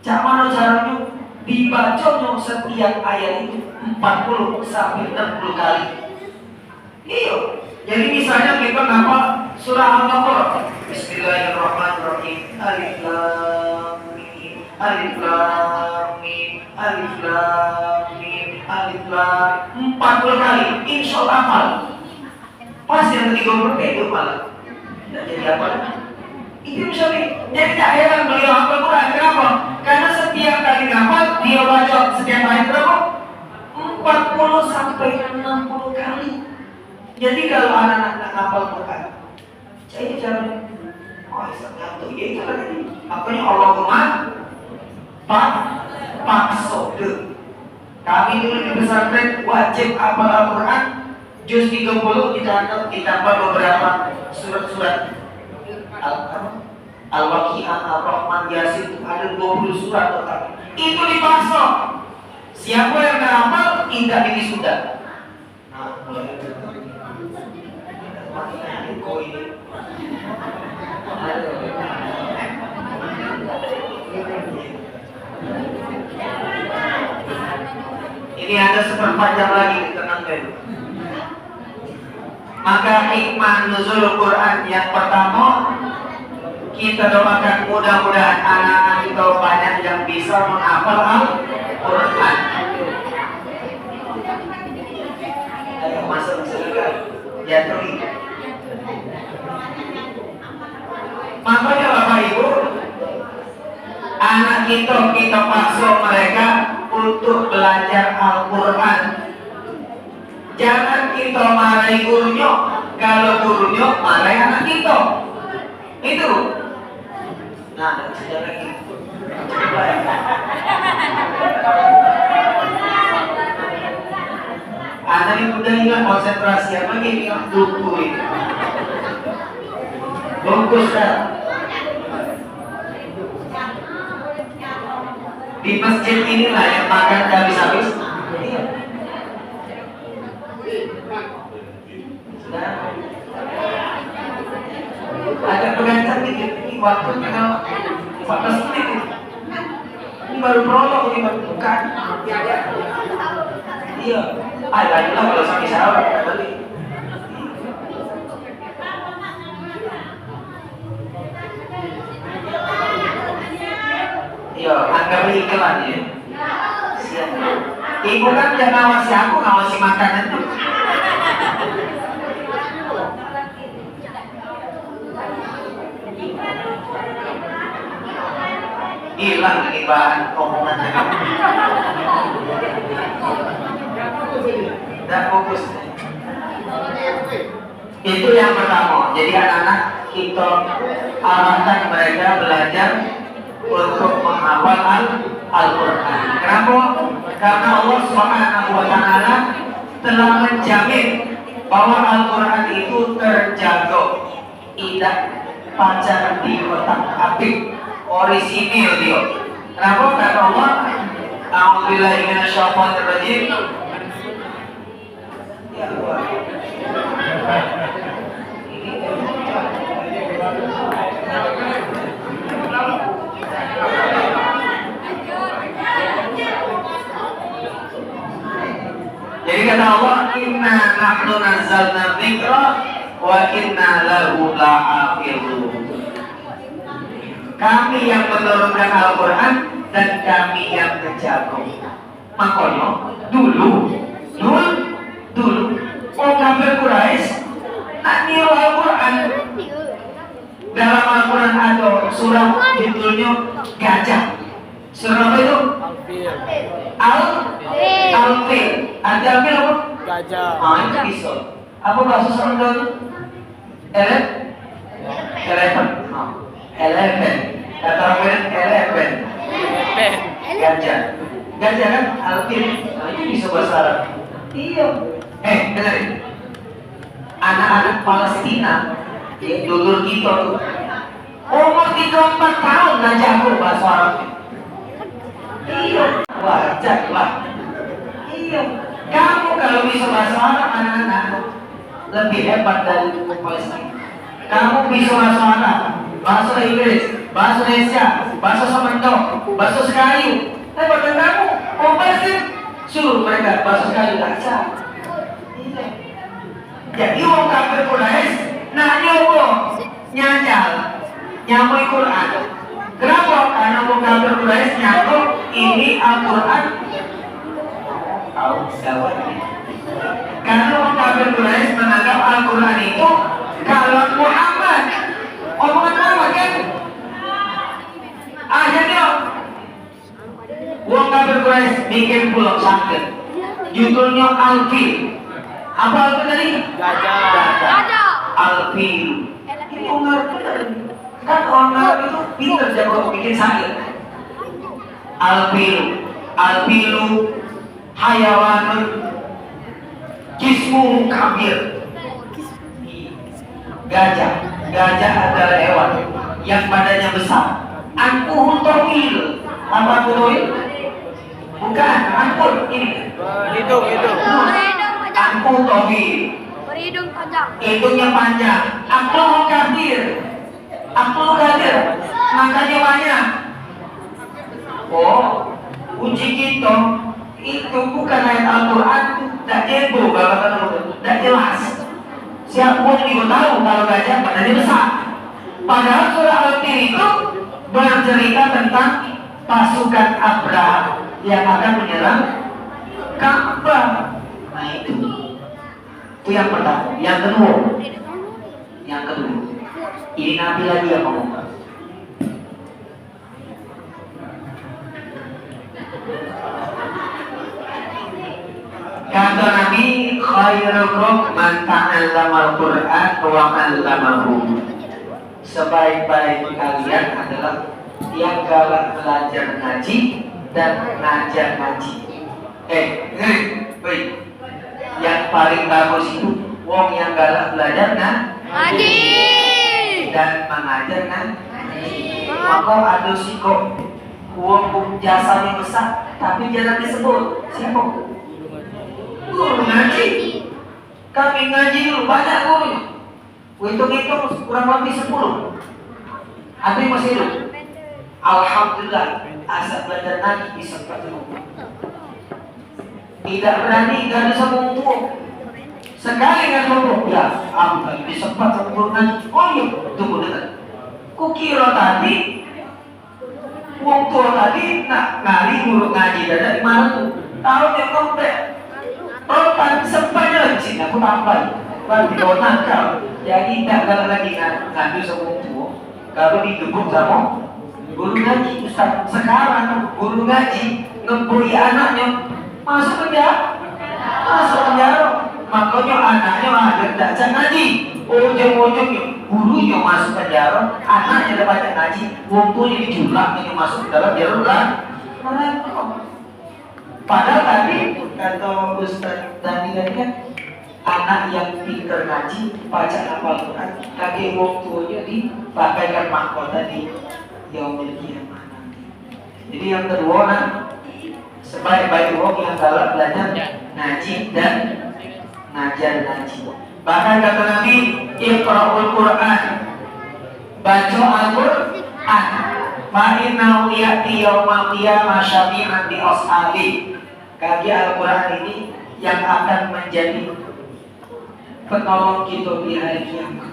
Cak mana caranya? Dibacanya setiap ayat itu 40 sampai 60 kali. Iya. Jadi misalnya kita ngapal surah Al-Baqarah. Bismillahirrahmanirrahim. Alif lam mim, alif lam mim, alif lam mim, alif lam 40 kali. Insyaallah hafal. Pas yang 30 itu malah. Tidak jadi apa? Itu misalnya. Jadi tak heran beliau hafal Quran. Kenapa? Karena setiap kali hafal dia baca setiap ayat berapa? 40 sampai 60 kali. Jadi kalau anak-anak hafal Quran, saya caranya, oh satu ya itu tadi. Makanya Allahumma pakso de. Kami dulu di pesantren wajib hafal Al-Quran, juz 30 ditambah beberapa surat-surat. Al-Waqi'ah, Ar-Rahman, Yasin itu ada 20 surat total. Itu dipaksa. Siapa yang tidak hafal tidak diwisuda. Nah, ini ada seperempat jam lagi, tenang dulu. Maka hikmah nuzul Quran yang pertama, kita doakan mudah-mudahan anak-anak kita banyak yang bisa menghafal Al-Quran. Ayo masuk jatuh. Makanya Bapak Ibu, anak kita paksa mereka untuk belajar Al-Quran. Jangan kita marahi gurunya, kalau gurunya marahi anak kita. Itu. Nah, sudah lagi. Anak yang udah ingat konsentrasi apa ini yang buku itu. Bungkus dah. Di masjid inilah yang makan habis-habis. Ada pengantar dikit. Ini waktunya kalau 14 menit. Ini baru prolog, ini baru bukan. Iya. Lagi lah kalau sampai sahur tadi. Iya, anggap iklan ya. Siap. Ibu kan jangan ngawasi aku, ngawasi makanan tuh. Hilang ini bahan omongan. Dan fokus. Itu yang pertama. Jadi anak-anak kita arahkan mereka belajar untuk menghafal Al-Quran. Al-Quran. Kenapa? Karena Allah Subhanahu wa Ta'ala telah menjamin bahwa Al-Quran itu terjaga, tidak pacar di kotak api, orisinil dia. Kenapa? Kata Allah, A'udzubillahi minasyaitonir rajim. Ya Allah. Jadi kata Allah, inna nahnu nazzalna dzikra wa inna lahu lahafizun. Kami yang menurunkan Al-Quran dan kami yang menjaga. Makanya dulu orang kafir Quraisy nak niru Al-Quran. Dalam Al-Quran ada surah judulnya gajah. Surah apa itu? Al-Fil. Al-Fil apa? Gajah. Itu bisa. Apa bahasa surah itu? Eleven. Kata orang eleven. Gajah. Gajah kan? Al-Fil. Itu bisa bahasa Arab. Iya. Dengerin. Anak-anak Palestina yang dulur kita tuh umur 3-4 tahun nggak jago bahasa Arab. Iya, wajar lah. Iya, kamu kalau bisa bahasa Arab anak-anak lebih hebat dari Palestina. Kamu bisa bahasa Arab, bahasa Inggris, bahasa Indonesia, bahasa Sunda, bahasa Sekayu. Hebat dari kamu. Oh pasti suruh mereka bahasa Sekayu nggak bisa. Iya. Jadi orang kafir Quraisy nanya nyajal nyamui Quran. Kenapa? Karena orang kafir Quraisy nyangka ini Al-Quran. Tahu jawab ini. Karena orang kafir Quraisy menganggap Al-Quran itu kalam Muhammad. Omongan Muhammad kan? Akhirnya orang kafir Quraisy bikin pulau sakit. Judulnya Al-Fil. Apa Al-Fil tadi? Gajah. Al-Fil. Ini orang kan orang Arab itu pintar jago bikin sakit. Al-Filu hayawanun jismu kabir. Gajah adalah hewan yang badannya besar. Ankuhu tawil. Apa tawil? Bukan, angkut ini. Hidung. Ankuhu tawil. Berhidung panjang. Hidungnya panjang. Aklu kabir. Makanya banyak. Oh, uji kita itu bukan ayat Al-Quran, tidak jebo, tidak jelas. Siapa pun juga tahu kalau gajah badannya besar. Padahal surah Al-Fil itu bercerita tentang pasukan Abraham yang akan menyerang Ka'bah. Nah itu yang pertama. Yang kedua, ini Nabi lagi yang ngomong. Kata Nabi, khairukum man ta'allama al-Qur'an wa 'allamahu. Sebaik-baik kalian adalah yang galak belajar ngaji dan ngajar ngaji. Yang paling bagus itu wong yang galak belajar ngaji dan mengajar ngaji. Maka ada siko wong jasanya besar tapi jangan disebut siapa? Guru ngaji. Kami ngaji dulu banyak guru. Hitung-hitung kurang lebih 10. Ada yang masih hidup. Alhamdulillah asal belajar ngaji bisa ketemu. Tidak berani gak bisa ngomong. Sekali nggak ngomong ya, aku lagi disempat sama guru ngaji. Oh iya, tunggu dengar. Kukira tadi wong tua tadi nak ngali guru ngaji dari mana tuh? Tahu dia ngomong Rotan sempatnya lagi sini, aku tambahin. Bagi kau nakal, jadi tidak kalau lagi ngambil sama tua. Kalau digebuk sama guru ngaji, Ustaz. Sekarang guru ngaji ngembui anaknya masuk penjara. Makanya anaknya ada tidak ngaji. Ujung-ujungnya gurunya masuk penjara, anaknya dapat ngaji. Waktunya dijulak, masuk ke dalam jalur merangkum. Padahal tadi kata Ustaz tadi kan anak yang pintar ngaji, baca hafal Quran, kakek wong tuanya dipakaikan mahkota di yaumil kiamah nanti. Jadi yang kedua kan sebaik-baik wong yang galak belajar ngaji dan ngajar ngaji. Bahkan kata Nabi, Iqra'ul Quran, baca Al-Quran, fa'innahu ya'ti yawmal qiyamah syafi'an di ashabi. Kaki Al-Quran ini yang akan menjadi penolong kita di hari kiamat.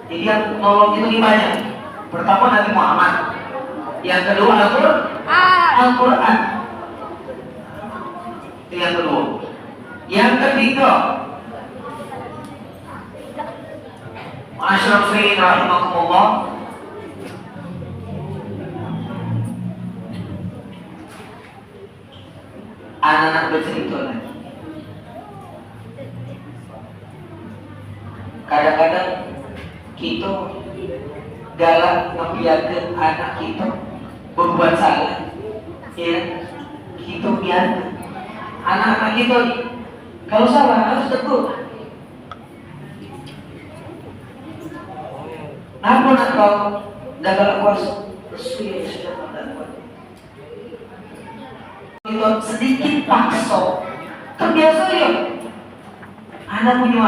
Jadi yang penolong itu banyak. Pertama Nabi Muhammad, yang kedua Al-Quran. Itu yang kedua. Yang ketiga, Ma'asyiral muslimin rahimakumullah, anak-anak bercerita lagi. Kadang-kadang kita galak membiarkan anak kita berbuat salah, ya kita biarkan anak-anak kita kalau salah harus tegur. Namun atau gagal puasa sudah mendapat itu sedikit paksa terbiasa ya. Anak punya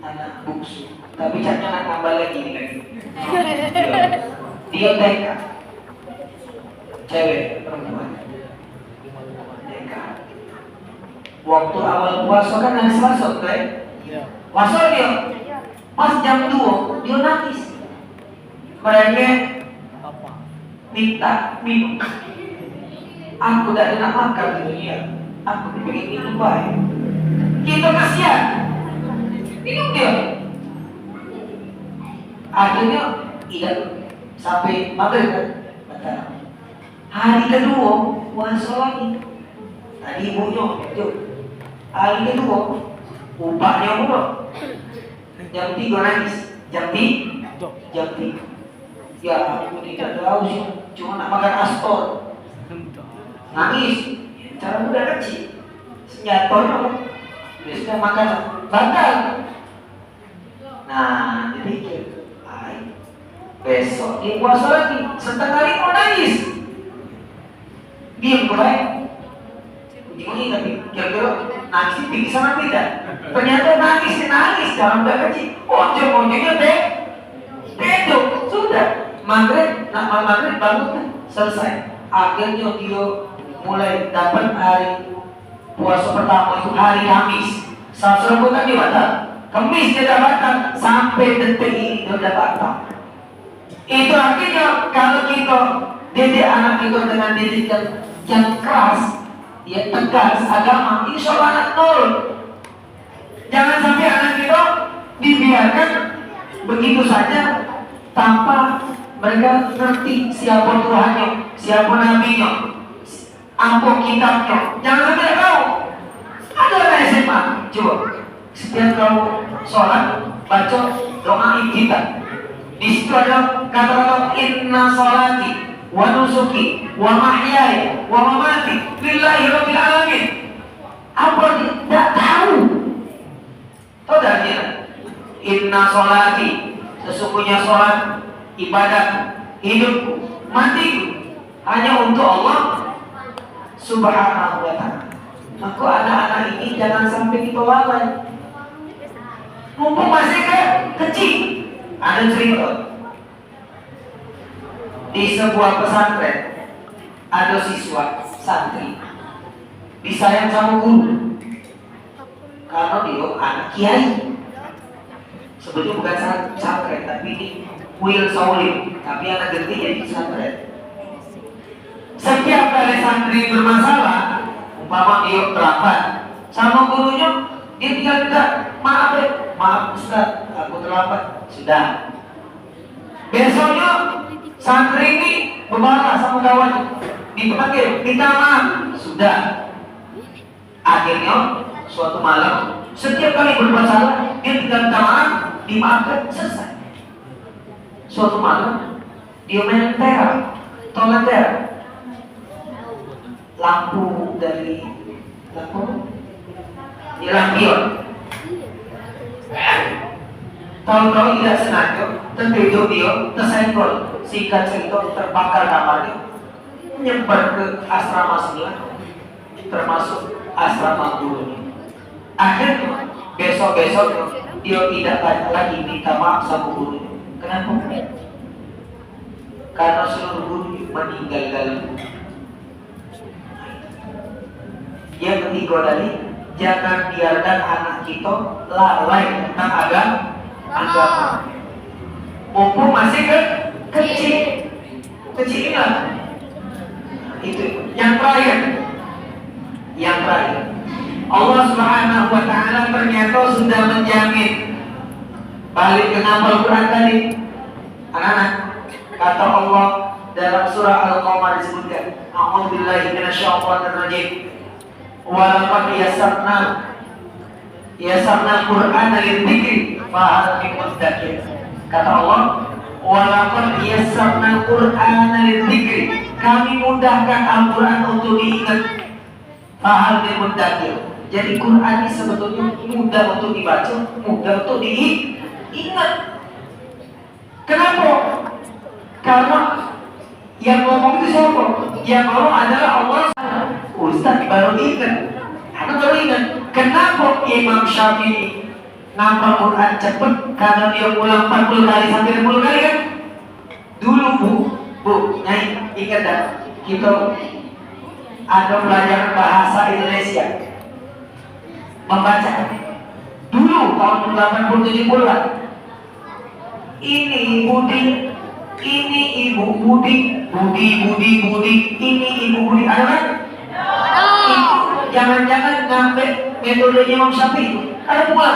anak bungsu, tapi caranya anak tambah lagi ini lagi. Dia TK, cewek perempuan TK. Waktu awal puasa kan nangis masuk kan? Masuk dia. Pas jam 2 dia nangis. Mereka minta minum. Aku tidak nak makan di dunia. Aku ingin minum baik. Kita kasihan. Minum dia. Akhirnya tidak sampai maghrib kan? Hari kedua puasa lagi. Tadi ibunya, hari kedua upahnya murah. Jam 3 nangis, jam 3. Ya aku tidak tahu sih, cuma nak makan astor. Nangis, cara muda kecil. Senjatanya biasanya makan batal. Nah, jadi besok dia puasa lagi, setengah hari mau nangis. Diam mulai. Ujung-ujungnya tapi kira-kira nangis pingsan apa tidak? Ternyata nangis dalam muda kecil. Ujung-ujungnya bedok sudah. Maghrib bangun selesai. Akhirnya dia mulai dapat hari puasa pertama itu hari Kamis. Sabtu kan dia batal. Kamis dia dah batal sampai detik ini dia dah batal. Itu artinya kalau kita didik anak kita dengan didikan yang keras, ya tegas agama, insya Allah anak nurut. Jangan sampai anak kita dibiarkan begitu saja tanpa mereka ngerti siapa Tuhannya, siapa nabinya, apa kitabnya. Jangan sampai tahu. Ada orang SMA, coba setiap kau sholat baca doa kita. Di situ ada kata-kata inna sholati wa nusuki wa mahyaya wa mamati lillahi rabbil alamin. Apa tidak tahu? Tahu tak dia? Inna sholati, sesungguhnya sholat, ibadah, hidupku, matiku hanya untuk Allah Subhanahu wa ta'ala. Maka anak-anak ini jangan sampai kita lalai. Mumpung masih kecil. Ada cerita di sebuah pesantren ada siswa santri disayang sama guru karena dia anak kiai. Sebetulnya bukan pesantren tapi ini Wil Saulim, tapi anak gede jadi pesantren. Setiap kali santri bermasalah, umpama dia terlambat sama gurunya, dia tinggal minta maaf Ustaz, aku terlambat. Sudah. Besoknya santri ini bermarah sama kawan, dipanggil, minta maaf. Sudah. Akhirnya suatu malam, setiap kali berbuat salah, dia tinggal minta maaf, dimaafkan, selesai. Suatu malam dia main tera, tolak tera. lampu dari lampu di lampion. Tahu-tahu tidak sengaja tertidur dia tersenggol, singkat cerita terbakar kamarnya, menyebar ke asrama sebelah, termasuk asrama gurunya. Akhirnya besok-besok dia tidak lagi minta maaf sama gurunya. Kenapa? Karena seluruh guru meninggal dalam. Yang ketiga tadi, jangan biarkan anak kita lalai tentang agama. Mumpung masih kecil lah. Itu yang terakhir. Allah Subhanahu wa Ta'ala ternyata sudah menjamin. Balik ke nama Al-Quran tadi, anak-anak, kata Allah dalam surah Al-Qamar disebutkan, A'udzubillahi minasyaitonir rajim. Wa laqad yassarna Qur'ana lidzikri fahal min mudzakir. Kata Allah, wa laqad yassarna Qur'ana lidzikri. Kami mudahkan Al-Quran untuk diingat. Fahal min mudzakir. Jadi Quran ini sebetulnya mudah untuk dibaca, mudah untuk diingat. Kenapa? Karena yang ngomong itu siapa? Yang ngomong adalah Allah. Ustaz baru ingat. Aku baru ingat. Kenapa Imam Syafi'i ngapal Quran cepat? Karena dia ulang 40 kali sampai 60 kali kan? Dulu bu, Nyai, ingat tak? Kita ada pelajaran bahasa Indonesia. Membaca dulu tahun 80-70-an. Ini Budi, ini Ibu Budi, ini Ibu Budi. Ada kan? Itu jangan-jangan ngambil metodenya Imam Syafi'i. Ada pula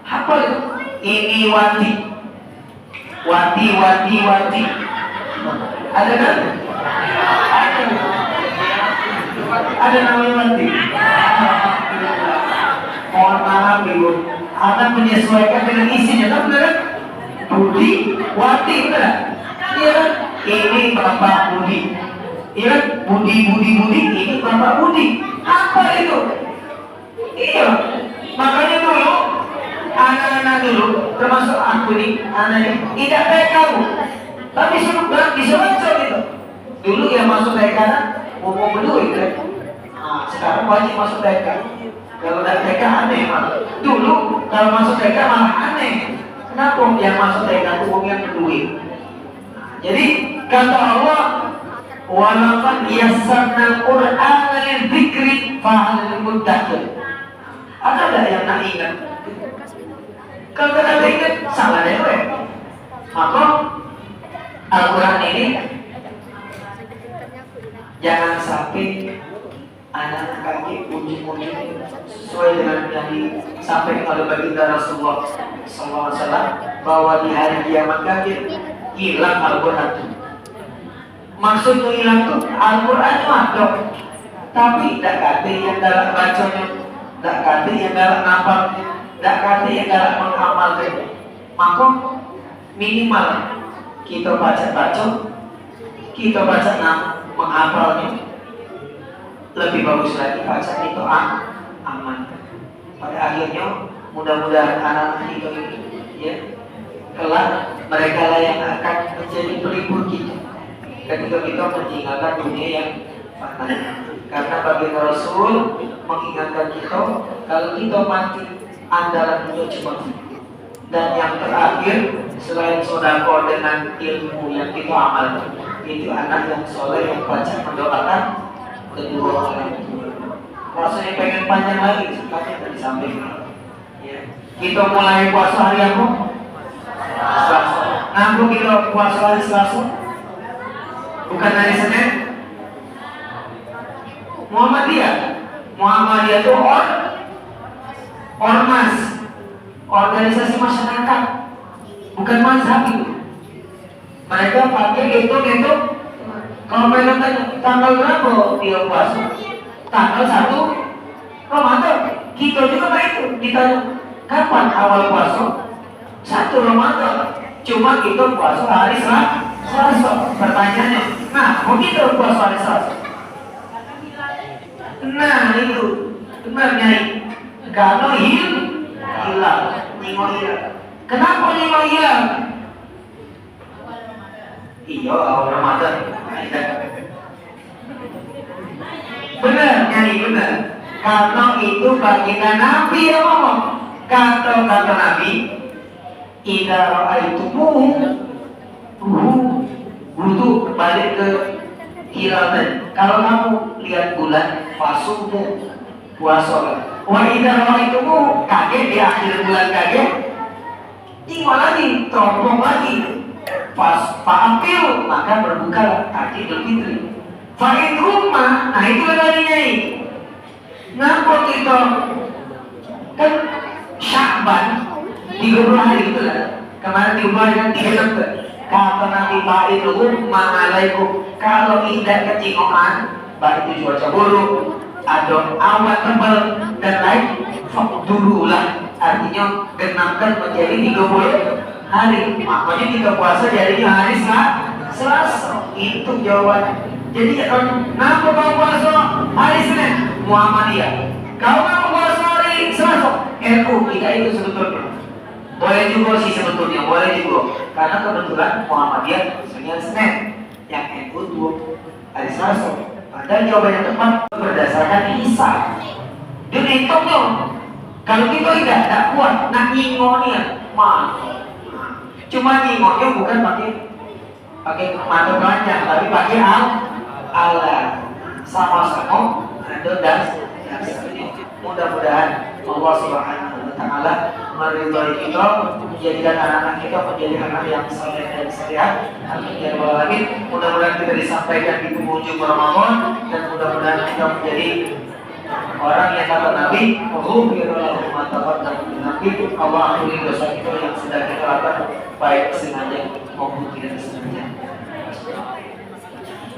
hafal itu. Ini Wati. Ada kan? Ada namanya Wati. Mohon maaf ibu, anak menyesuaikan dengan isinya, tak benar? Budi, Wati, benar? Iya kan? Ini Bapak Budi. Iya kan? Budi, ini Bapak Budi. Apa itu? Iya. Makanya dulu, anak-anak dulu, termasuk aku nih, anaknya, tidak kayak kamu. Tapi bisa baca gitu. Dulu yang masuk TK, mau berduit kan? Nah, sekarang wajib masuk TK. Kalau tidak TK aneh malah. Dulu kalau masuk TK malah aneh. Kenapa yang masuk TK itu yang berduit? Jadi kata Allah, walaqad yassarna Qur'ana lidzikri fahal min mudzakir. Ada yang nak ingat? Kalau tidak ingat salah deh. Maka Al-Quran ini jangan sampai anak kaki ujung-ujung sesuai dengan yang disampaikan oleh baginda Rasulullah SAW, bahwa di hari kiamat kaki hilang Al-Quran. Maksudnya hilang tuh Al-Quran ada, tapi tidak kata yang dalam bacanya, tidak kata yang dalam ngapalnya, tidak kata yang dalam mengamalkan. Maka minimal kita baca, kita baca menghafalnya. Lebih bagus lagi baca itu aman. Pada akhirnya mudah-mudahan anak kita ya kelak mereka lah yang akan menjadi pelipur kita ketika kita meninggalkan dunia yang fana. Karena bagi Rasul mengingatkan kita kalau kita mati andalan untuk cepat. Dan yang terakhir selain sedekah dengan ilmu yang kita amalkan, itu anak yang soleh yang baca mendoakan kedua orang tua. Rasanya pengen panjang lagi, tapi dari samping ya. Kita mulai puasa hari apa? Selasa. Nanti kita puasa hari Selasa, bukan hari Senin. Muhammadiyah itu ormas, organisasi masyarakat, bukan mazhab itu. Mereka pakai itu. Kalau mereka tanya tanggal berapa dia puasa, tanggal 1 Ramadan. Kita juga begitu, ditanya kapan awal puasa, 1 Ramadan. Cuma kita puasa hari Selasa. Pertanyaannya, nah begitu puasa hari Selasa. Nah itu benar Nyai. Kalau hilang, ninggo hilang. Kenapa ninggo hilang? Iya, awal Ramadan. Benar Nyai, benar. Kalau itu baginda Nabi yang ngomong. Kata Nabi, "Idza ra'aitumuhu wudu balik ke hilal tadi. Kalau kamu lihat bulan, pasung tuh puasa. Wah idza ra'aitumuhu kaget di akhir bulan kaget, tinggal lagi, teropong lagi. Pas April maka berbuka kaki Idul Fitri. Fa'in rumah, nah itu tadinya ini. Ngapa kita kan Sya'ban 30 hari itu lah. Kemarin diubahkan 3 kata Nabi Fa'in rumah alaikum. Kalau tidak kecingokan, baik itu cuaca buruk, ada awan tebal dan lain, dululah. Artinya genapkan menjadi 30 hari. Makanya kita puasa jadinya hari Selasa. Itu jawaban. Jadi kenapa kau puasa hari Senin? Muhammadiyah. Kau mau puasa hari Selasa? NU. Tidak itu sebetulnya. Boleh juga sih sebetulnya, boleh juga. Karena kebetulan Muhammadiyah Senin, yang NU tuh hari Selasa. Padahal jawaban yang tepat berdasarkan hisab. Dia hitungnya. Kalau kita tidak kuat, nak nyingonya, cuma nyingonya bukan pakai mata panjang, tapi pakai alat sama-sama ada dasarnya. Mudah-mudahan Allah Subhanahu Wa Taala meridhai kita, menjadikan anak-anak kita menjadi anak yang saleh dan sehat. Amin ya rabbal alamin. Mudah-mudahan kita disampaikan di penghujung Ramadan dan mudah-mudahan kita menjadi orang yang kata Nabi, "Ghufirallahu ma taqaddama min Nabi." Allah ampuni dosa kita yang sudah kita lakukan baik sengaja maupun tidak sengaja.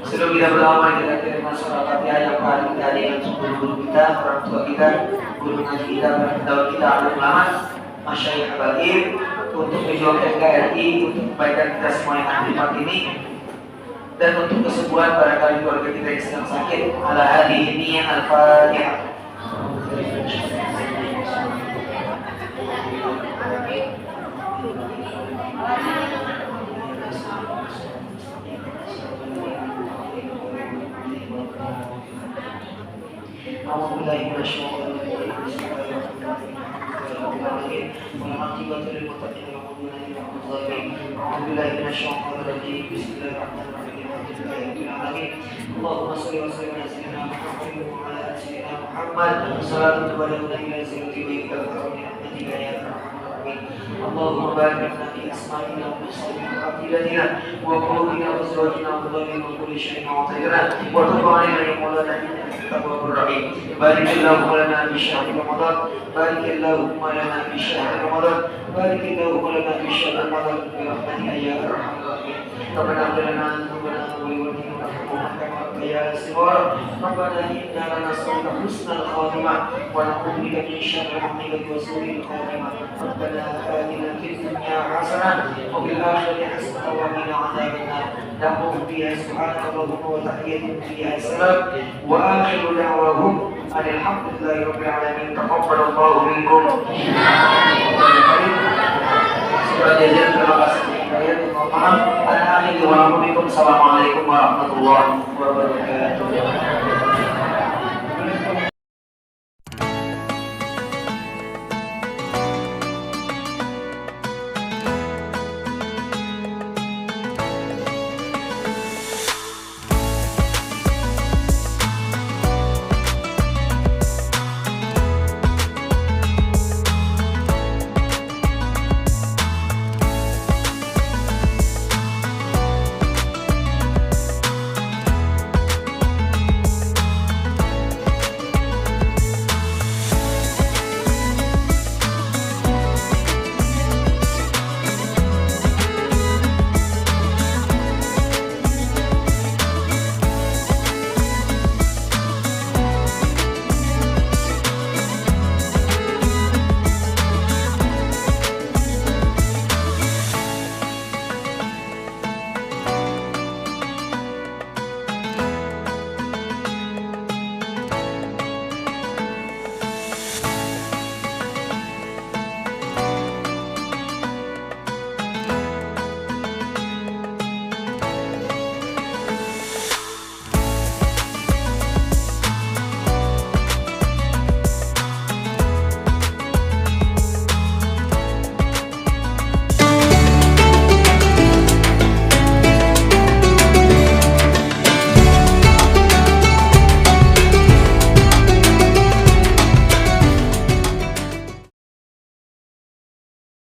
Sebelum kita berdoa, kita terima surah Fatihah yang paling kita dengan guru kita, orang tua kita, guru ngaji kita, pendahulu kita, alim ulama, masyayikh habaib, untuk menjual NKRI, untuk kebaikan kita semua yang ada di tempat ini, dan untuk kesembuhan barangkali keluarga kita yang sedang sakit. Ala hadhihi niyyah al-Fatihah. A'udzubillahi minasyaitonir rajim. Bismillahirrahmanirrahim. Wal 'aqibatu lil muttaqin wa la 'udwana illa 'alal zalimin. A'udzubillahi minasyaitonir rajim. Bismillahirrahmanirrahim. Allahumma shalli wa sallim ala sayyidina Muhammad wa ala ali sayyidina Muhammad. Salatu tabayyana ila sayyidina wa rahmatika ya arhamar rahimin. Allahumma barik lana fi asma'ina wa sifaatina wa qulubina wa azwajina wa dhurriyyatina wa kulli shay'in wa tayyibna wa tub 'alaina ya maulana innaka tawwabur rahim. Barakallahu lana fi shahri Ramadan. Barakallahu lana fi shahri Ramadan. Barakallahu lana fi shahri Ramadan bi rahmatika ya arhamar rahimin. Rabbana ighfir lana dhunubana wa liwalidayna warhamhum kama rabbayana shighara. Rabbana innana nas'aluka husnal khatimah wa na'udzu bika min syarri al-'aqibat wa su'il khatimah. Rabbana atina fid dunya hasanah wa fil akhirati hasanah wa qina 'adzabannar. Nahnu biha subhanaka Allahumma wa tahiyyatuhum fiha salam wa akhiru da'wahum alhamdulillahi rabbil alamin. Taqabbalallahu minkum. Terima kasih. Assalamualaikum warahmatullahi wabarakatuh.